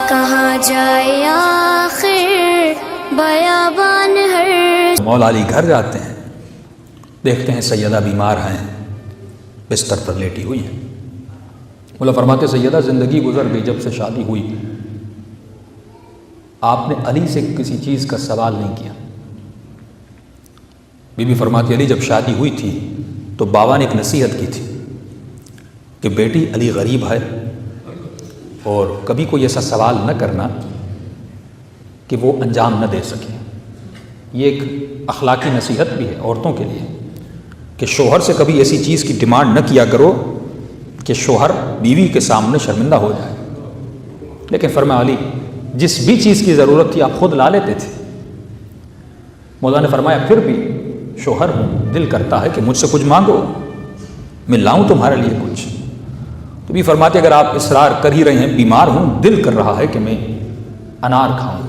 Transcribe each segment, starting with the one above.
کہاں جائے آخر بیابان ہر۔ مولا علی گھر جاتے ہیں، دیکھتے ہیں سیدہ بیمار ہیں، بستر پر لیٹی ہوئی ہیں۔ مولا فرماتے سیدہ زندگی گزر گئی، جب سے شادی ہوئی آپ نے علی سے کسی چیز کا سوال نہیں کیا۔ بی بی فرماتی علی جب شادی ہوئی تھی تو بابا نے ایک نصیحت کی تھی کہ بیٹی علی غریب ہے اور کبھی کوئی ایسا سوال نہ کرنا کہ وہ انجام نہ دے سکے۔ یہ ایک اخلاقی نصیحت بھی ہے عورتوں کے لیے کہ شوہر سے کبھی ایسی چیز کی ڈیمانڈ نہ کیا کرو کہ شوہر بیوی کے سامنے شرمندہ ہو جائے۔ لیکن فرمایا علی جس بھی چیز کی ضرورت تھی آپ خود لا لیتے تھے۔ مولا نے فرمایا پھر بھی شوہر ہوں، دل کرتا ہے کہ مجھ سے کچھ مانگو، میں لاؤں تمہارے لیے کچھ۔ تو بھی فرماتے اگر آپ اصرار کر ہی رہے ہیں، بیمار ہوں، دل کر رہا ہے کہ میں انار کھاؤں،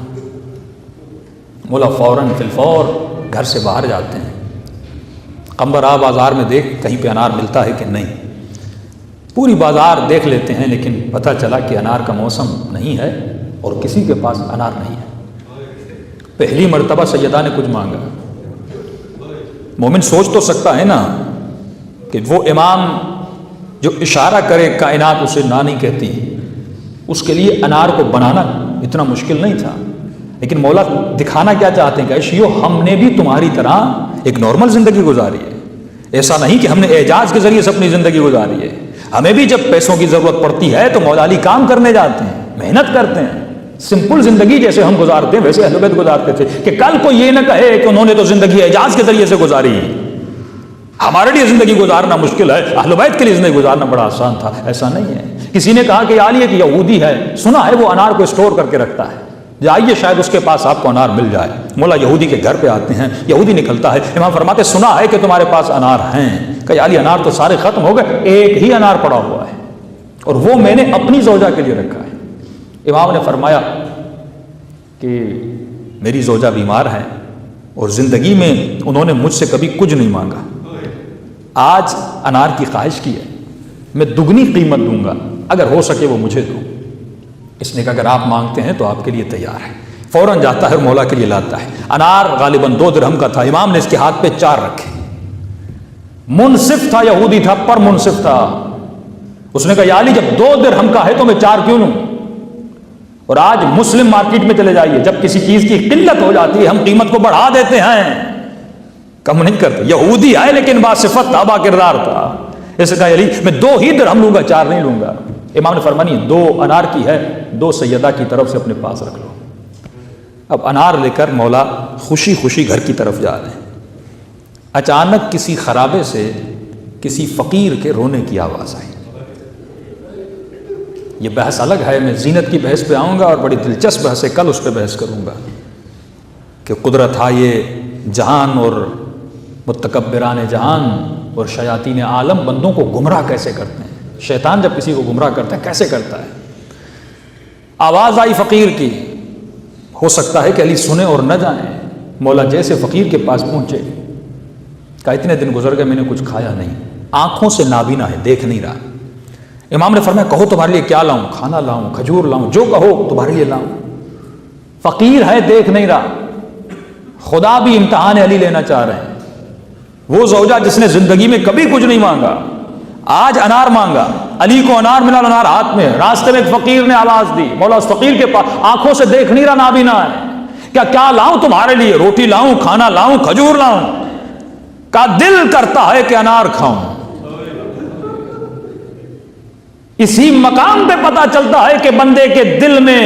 مولا فوراً فی الفور گھر سے باہر جاتے ہیں۔ قمبر بازار میں دیکھ کہیں پہ انار ملتا ہے کہ نہیں، پوری بازار دیکھ لیتے ہیں لیکن پتہ چلا کہ انار کا موسم نہیں ہے اور کسی کے پاس انار نہیں ہے۔ پہلی مرتبہ سیدہ نے کچھ مانگا۔ مومن سوچ تو سکتا ہے نا کہ وہ امام جو اشارہ کرے کائنات اسے نہ نہیں کہتی، اس کے لیے انار کو بنانا اتنا مشکل نہیں تھا، لیکن مولا دکھانا کیا چاہتے ہیں کہ عشیو ہم نے بھی تمہاری طرح ایک نارمل زندگی گزاری ہے، ایسا نہیں کہ ہم نے اعجاز کے ذریعے سے اپنی زندگی گزاری ہے۔ ہمیں بھی جب پیسوں کی ضرورت پڑتی ہے تو مولا علی کام کرنے جاتے ہیں، محنت کرتے ہیں۔ سمپل زندگی جیسے ہم گزارتے ہیں ویسے اہل بیت گزارتے تھے کہ کل کو یہ نہ کہے کہ انہوں نے تو زندگی اعجاز کے ذریعے سے گزاری، ہمارے لیے زندگی گزارنا مشکل ہے، اہل بیت کے لیے زندگی گزارنا بڑا آسان تھا۔ ایسا نہیں ہے۔ کسی نے کہا کہ علی ایک یہودی ہے، سنا ہے وہ انار کو اسٹور کر کے رکھتا ہے، جائیے شاید اس کے پاس آپ کو انار مل جائے۔ مولا یہودی کے گھر پہ آتے ہیں، یہودی نکلتا ہے، امام فرماتے سنا ہے کہ تمہارے پاس انار ہیں۔ کہ علی انار تو سارے ختم ہو گئے، ایک ہی انار پڑا ہوا ہے اور وہ میں نے اپنی زوجہ کے لیے رکھا ہے۔ امام نے فرمایا کہ میری زوجہ بیمار ہے اور زندگی میں انہوں نے مجھ سے کبھی کچھ نہیں مانگا، آج انار کی خواہش کی ہے، میں دگنی قیمت دوں گا، اگر ہو سکے وہ مجھے دو۔ اس نے کہا اگر آپ مانگتے ہیں تو آپ کے لیے تیار ہے۔ فوراً جاتا ہے اور مولا کے لیے لاتا ہے۔ انار غالباً 2 درہم کا تھا، امام نے اس کے ہاتھ پہ 4 رکھے۔ منصف تھا، یہودی تھا پر منصف تھا۔ اس نے کہا یا علی جب 2 درہم کا ہے تو میں 4 کیوں لوں؟ اور آج مسلم مارکیٹ میں چلے جائیے، جب کسی چیز کی قلت ہو جاتی ہے ہم قیمت کو بڑھا دیتے ہیں، کم نہیں کرتے۔ یہودی ہے لیکن باصفت تھا، با کردار تھا۔ اس نے کہا علی میں 2 ہی درہم لوں گا، 4 نہیں لوں گا۔ امام نے فرمانی 2 انار کی ہے، 2 سیدہ کی طرف سے اپنے پاس رکھ لو۔ اب انار لے کر مولا خوشی خوشی گھر کی طرف جا رہے ہیں۔ اچانک کسی خرابے سے کسی فقیر کے رونے کی آواز آئی۔ یہ بحث الگ ہے، میں زینت کی بحث پہ آؤں گا اور بڑی دلچسپ بحث ہے، کل اس پہ بحث کروں گا کہ قدرت یہ جہان اور متکبران جہان اور شیاطین عالم بندوں کو گمراہ کیسے کرتے ہیں۔ شیطان جب کسی کو گمراہ کرتا ہے کیسے کرتا ہے۔ آواز آئی فقیر کی، ہو سکتا ہے کہ علی سنے اور نہ جائیں۔ مولا جیسے فقیر کے پاس پہنچے کہا اتنے دن گزر گئے میں نے کچھ کھایا نہیں، آنکھوں سے نابینا ہے، دیکھ نہیں رہا۔ امام نے فرمایا کہو تمہارے لیے کیا لاؤں، کھانا لاؤں، کھجور لاؤں، جو کہو تمہارے لیے لاؤں۔ فقیر ہے، دیکھ نہیں رہا۔ خدا بھی امتحان علی لینا چاہ رہے ہیں۔ وہ زوجہ جس نے زندگی میں کبھی کچھ نہیں مانگا آج انار مانگا، علی کو انار ملا، انار ہاتھ میں، راستے میں ایک فقیر نے آواز دی، مولا اس فقیر کے پاس آنکھوں سے دیکھ نہیں رہا، نابینا ہے، کیا لاؤں تمہارے لیے، روٹی لاؤں، کھانا لاؤں، کھجور لاؤں؟ کا دل کرتا ہے کہ انار کھاؤں۔ اسی مقام پہ پتا چلتا ہے کہ بندے کے دل میں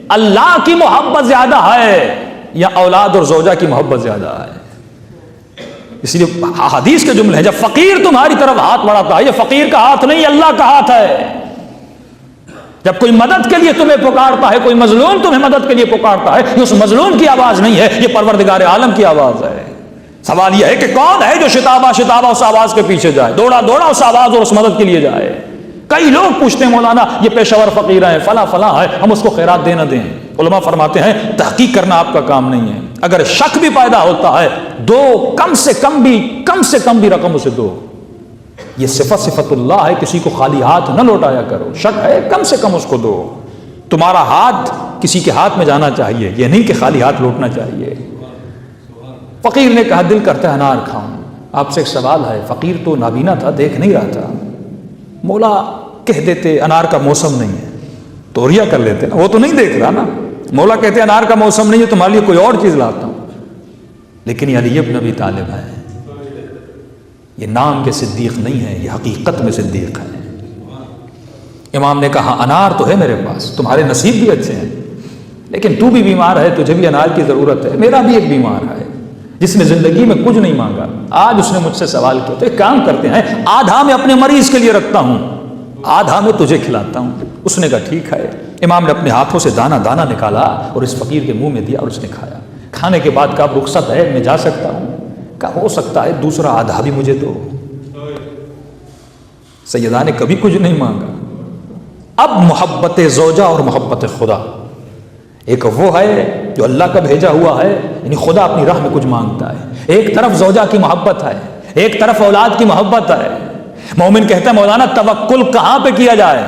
اللہ کی محبت زیادہ ہے یا اولاد اور زوجہ کی محبت زیادہ ہے۔ اس لیے حدیث کے جملے ہیں جب فقیر تمہاری طرف ہاتھ بڑھاتا ہے، یہ فقیر کا ہاتھ نہیں، اللہ کا ہاتھ ہے۔ جب کوئی مدد کے لیے تمہیں پکارتا ہے، کوئی مظلوم تمہیں مدد کے لیے پکارتا ہے، یہ اس مظلوم کی آواز نہیں ہے، یہ پروردگار عالم کی آواز ہے۔ سوال یہ ہے کہ کون ہے جو شتابہ اس آواز کے پیچھے جائے، دوڑا اس آواز اور اس مدد کے لیے جائے۔ کئی لوگ پوچھتے ہیں مولانا یہ پیشہ ور فقیر ہیں، فلاں ہے، ہم اس کو خیرات دے نہ دیں؟ علماء فرماتے ہیں تحقیق کرنا آپ کا کام نہیں ہے، اگر شک بھی پیدا ہوتا ہے دو، کم سے کم بھی رقم اسے دو۔ یہ صفت اللہ ہے، کسی کو خالی ہاتھ نہ لوٹایا کرو، شک ہے کم سے کم اس کو دو۔ تمہارا ہاتھ کسی کے ہاتھ میں جانا چاہیے، یہ نہیں کہ خالی ہاتھ لوٹنا چاہیے۔ فقیر نے کہا دل کرتا ہے انار کھاؤں۔ آپ سے ایک سوال ہے، فقیر تو نابینا تھا، دیکھ نہیں رہا تھا، مولا کہہ دیتے انار کا موسم نہیں ہے تو ریا کر لیتے نا، وہ تو نہیں دیکھ رہا نا، مولا کہتے انار کا موسم نہیں ہے تمہارے لیے کوئی اور چیز لاتا ہوں۔ لیکن یہ علی ابن ابی طالب ہے، یہ نام کے صدیق نہیں ہے، یہ حقیقت میں صدیق ہے۔ امام نے کہا انار تو ہے میرے پاس، تمہارے نصیب بھی اچھے ہیں، لیکن تو بھی بیمار ہے، تجھے بھی انار کی ضرورت ہے، میرا بھی ایک بیمار ہے جس نے زندگی میں کچھ نہیں مانگا، آج اس نے مجھ سے سوال کیا، تو ایک کام کرتے ہیں آدھا میں اپنے مریض کے لیے رکھتا ہوں، آدھا میں تجھے کھلاتا ہوں۔ اس نے کہا ٹھیک ہے۔ امام نے اپنے ہاتھوں سے دانہ دانہ نکالا اور اس فقیر کے منہ میں دیا اور اس نے کھایا۔ کھانے کے بعد کہا رخصت ہے، میں جا سکتا ہوں؟ کہا ہو سکتا ہے دوسرا آدھا بھی مجھے دو۔ سیدہ نے کبھی کچھ نہیں مانگا۔ اب محبت زوجہ اور محبت خدا، ایک وہ ہے جو اللہ کا بھیجا ہوا ہے، یعنی خدا اپنی راہ میں کچھ مانگتا ہے، ایک طرف زوجہ کی محبت ہے، ایک طرف اولاد کی محبت ہے۔ مومن کہتا ہے مولانا توکل کہاں پہ کیا جائے؟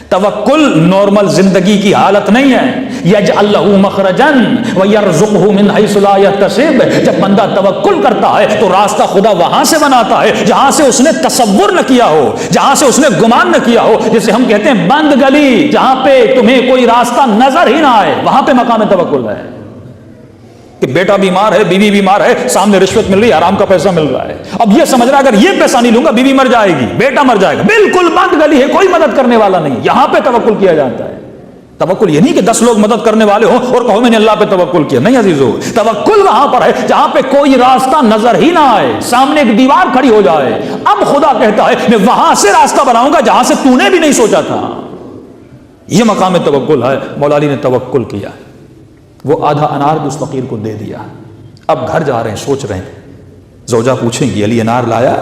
توکل نارمل زندگی کی حالت نہیں ہے، یجعل لہ مخرجا ویرزقہ من حیث لا یحتسب۔ جب بندہ توکل کرتا ہے تو راستہ خدا وہاں سے بناتا ہے جہاں سے اس نے تصور نہ کیا ہو، جہاں سے اس نے گمان نہ کیا ہو۔ جسے ہم کہتے ہیں بند گلی، جہاں پہ تمہیں کوئی راستہ نظر ہی نہ آئے، وہاں پہ مقام توکل ہے۔ کہ بیٹا بیمار ہے، بیوی بیمار ہے، سامنے رشوت مل رہی ہے، حرام کا پیسہ مل رہا ہے، اب یہ سمجھ رہا ہے اگر یہ پیسہ نہیں لوں گا بیوی مر جائے گی، بیٹا مر جائے گا، بالکل بند گلی ہے، کوئی مدد کرنے والا نہیں۔ یہاں پہ توکل کیا جاتا ہے۔ توکل یہ نہیں کہ 10 لوگ مدد کرنے والے ہوں اور کہو میں نے اللہ پہ توکل کیا، نہیں عزیزو، توکل وہاں پر ہے جہاں پہ کوئی راستہ نظر ہی نہ آئے، سامنے ایک دیوار کھڑی ہو جائے۔ اب خدا کہتا ہے میں وہاں سے راستہ بناؤں گا جہاں سے تو نے بھی نہیں سوچا تھا۔ یہ مقام توکل ہے۔ مولا علی نے توکل کیا، وہ آدھا انار بھی اس فقیر کو دے دیا۔ اب گھر جا رہے ہیں، سوچ رہے ہیں، زوجہ پوچھیں گی علی انار لایا؟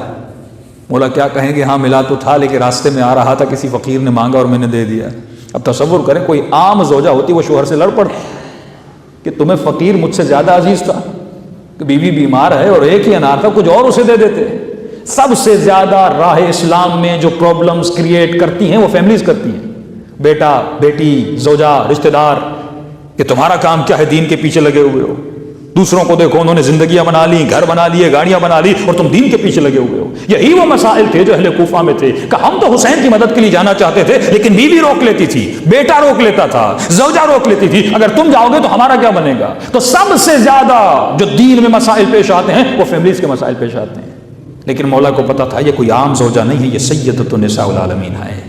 مولا کیا کہیں گے؟ ہاں ملا تو تھا لیکن راستے میں آ رہا تھا، کسی فقیر نے مانگا اور میں نے دے دیا۔ اب تصور کریں کوئی عام زوجہ ہوتی، وہ شوہر سے لڑ پڑتی کہ تمہیں فقیر مجھ سے زیادہ عزیز تھا، کہ بیوی بیمار ہے اور ایک ہی انار تھا، کچھ اور اسے دے دیتے۔ سب سے زیادہ راہ اسلام میں جو پرابلمز کریٹ کرتی ہیں وہ فیملیز کرتی ہیں، بیٹا بیٹی زوجہ رشتہ دار، کہ تمہارا کام کیا ہے، دین کے پیچھے لگے ہوئے ہو، دوسروں کو دیکھو انہوں نے زندگیاں بنا لی، گھر بنا لیے، گاڑیاں بنا لی، اور تم دین کے پیچھے لگے ہوئے ہو۔ یہی وہ مسائل تھے جو اہل کوفہ میں تھے کہ ہم تو حسین کی مدد کے لیے جانا چاہتے تھے لیکن بیوی روک لیتی تھی، بیٹا روک لیتا تھا، زوجہ روک لیتی تھی، اگر تم جاؤ گے تو ہمارا کیا بنے گا؟ تو سب سے زیادہ جو دین میں مسائل پیش آتے ہیں وہ فیملیز کے مسائل پیش آتے ہیں۔ لیکن مولا کو پتا تھا یہ کوئی عام زوجہ نہیں ہے، یہ سیدۃ النساء العالمین ہے،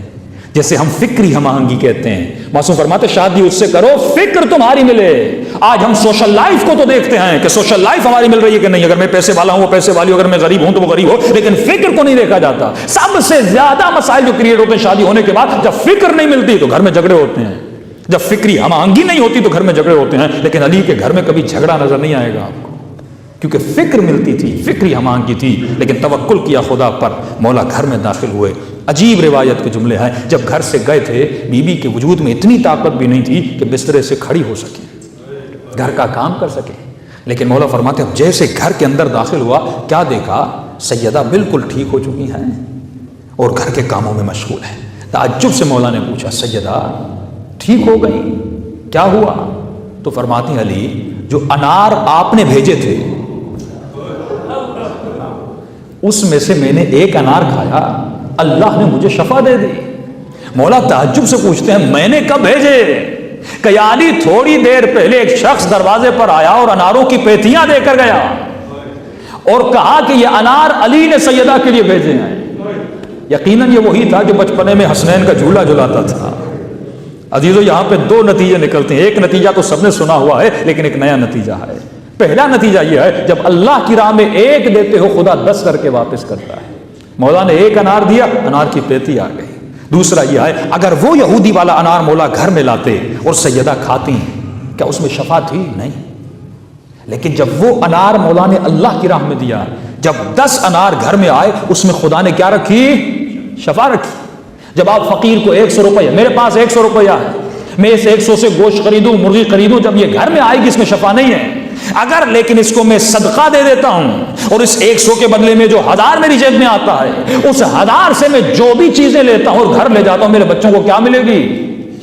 جیسے ہم فکری ہم آہنگی کہتے ہیں۔ معصوم فرماتے شادی اس سے کرو فکر تمہاری ملے۔ آج ہم سوشل لائف کو تو دیکھتے ہیں کہ سوشل لائف ہماری مل رہی ہے کہ نہیں، اگر میں پیسے والا ہوں وہ پیسے والی ہو، اگر میں غریب ہوں تو وہ غریب ہو، لیکن فکر کو نہیں دیکھا جاتا۔ سب سے زیادہ مسائل جو کریٹ ہوتے ہیں شادی ہونے کے بعد، جب فکر نہیں ملتی تو گھر میں جھگڑے ہوتے ہیں، جب فکری ہم آہنگی نہیں ہوتی تو گھر میں جھگڑے ہوتے ہیں۔ لیکن علی کے گھر میں کبھی جھگڑا نظر نہیں آئے گا آپ کو، کیونکہ فکر ملتی تھی، فکری ہم آہنگی تھی، لیکن توکل کیا خدا پر۔ مولا گھر میں داخل ہوئے۔ عجیب روایت کے جملے ہیں، جب گھر سے گئے تھے بیوی کے وجود میں اتنی طاقت بھی نہیں تھی کہ بسترے سے کھڑی ہو سکے، گھر کا کام کر سکے، لیکن مولا فرماتے ہیں جیسے گھر کے اندر داخل ہوا کیا دیکھا؟ سیدہ بالکل ٹھیک ہو چکی ہیں اور گھر کے کاموں میں مشغول ہے۔ تعجب سے مولا نے پوچھا سیدہ ٹھیک ہو گئی، کیا ہوا؟ تو فرماتی علی جو انار آپ نے بھیجے تھے اس میں سے میں نے ایک انار کھایا، اللہ نے مجھے شفا دے دی۔ مولا تعجب سے پوچھتے ہیں میں نے کب بھیجے؟ کہ یعنی تھوڑی دیر پہلے ایک شخص دروازے پر آیا اور اناروں کی پیتیاں دے کر گیا اور کہا کہ یہ انار علی نے سیدہ کے لیے بھیجے ہیں۔ یقیناً یہ وہی تھا جو بچپنے میں حسنین کا جھولا جھلاتا تھا۔ عزیزو یہاں پہ دو نتیجے نکلتے ہیں، ایک نتیجہ تو سب نے سنا ہوا ہے لیکن ایک نیا نتیجہ ہے۔ پہلا نتیجہ یہ ہے جب اللہ کی راہ میں ایک دیتے ہو خدا 10 کر کے واپس کرتا ہے۔ مولا نے ایک انار دیا، انار کی پیتی آ گئی۔ دوسرا یہ ہے اگر وہ یہودی والا انار مولا گھر میں لاتے اور سیدہ کھاتی، کیا اس میں شفا تھی؟ نہیں، لیکن جب وہ انار مولا نے اللہ کی راہ میں دیا، جب 10 انار گھر میں آئے اس میں خدا نے کیا رکھی؟ شفا رکھی۔ جب آپ فقیر کو 100 روپیہ، میرے پاس 100 روپیہ ہے، میں اس 100 سے گوشت خریدوں، مرغی خریدوں، جب یہ گھر میں آئے گی اس میں شفا نہیں ہے۔ اگر لیکن اس کو میں صدقہ دے دیتا ہوں اور اس 100 کے بدلے میں جو 1000 میری جیب میں آتا ہے، اس 1000 سے میں جو بھی چیزیں لیتا ہوں اور گھر لے جاتا ہوں، میرے بچوں کو کیا ملے گی؟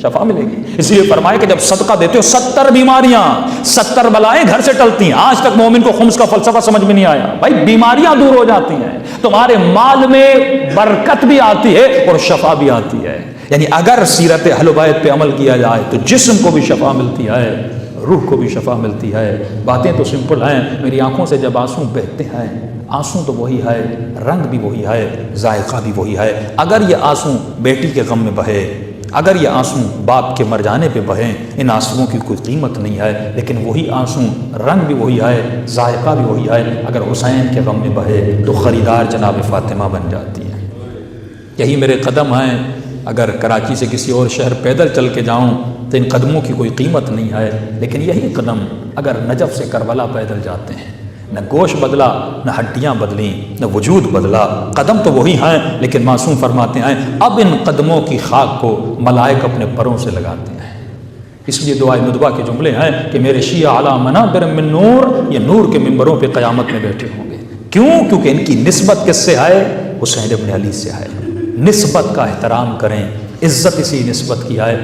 شفا ملے گی. اس لیے فرمایا کہ جب صدقہ دیتے ہو 70 بیماریاں 70 بلائیں گھر سے ٹلتی ہیں. آج تک مومن کو خمس کا فلسفہ سمجھ میں نہیں آیا. بھائی بیماریاں دور ہو جاتی ہیں, تمہارے مال میں برکت بھی آتی ہے اور شفا بھی آتی ہے. یعنی اگر سیرت اہل بیت پہ عمل کیا جائے تو جسم کو بھی شفا ملتی ہے, روح کو بھی شفا ملتی ہے. باتیں تو سمپل ہیں. میری آنکھوں سے جب آنسو بہتے ہیں, آنسو تو وہی ہے, رنگ بھی وہی ہے, ذائقہ بھی وہی ہے. اگر یہ آنسو بیٹی کے غم میں بہے, اگر یہ آنسو باپ کے مر جانے پہ بہیں, ان آنسوؤں کی کوئی قیمت نہیں ہے. لیکن وہی آنسو, رنگ بھی وہی ہے, ذائقہ بھی وہی ہے, اگر حسین کے غم میں بہے تو خریدار جناب فاطمہ بن جاتی ہے. یہی میرے قدم ہیں. اگر کراچی سے کسی اور شہر پیدل چل کے جاؤں تو ان قدموں کی کوئی قیمت نہیں ہے. لیکن یہی قدم اگر نجف سے کربلا پیدل جاتے ہیں, نہ گوشت بدلا, نہ ہڈیاں بدلیں, نہ وجود بدلا, قدم تو وہی ہیں. لیکن معصوم فرماتے ہیں اب ان قدموں کی خاک کو ملائک اپنے پروں سے لگاتے ہیں. اس لیے دعائے ندوہ کے جملے ہیں کہ میرے شیعہ علی منابر من نور, یہ نور کے ممبروں پہ قیامت میں بیٹھے ہوں گے. کیوں؟ کیونکہ ان کی نسبت کس سے ہے؟ حسین ابن علی سے ہے. نسبت کا احترام کریں, عزت اسی نسبت کی ہے.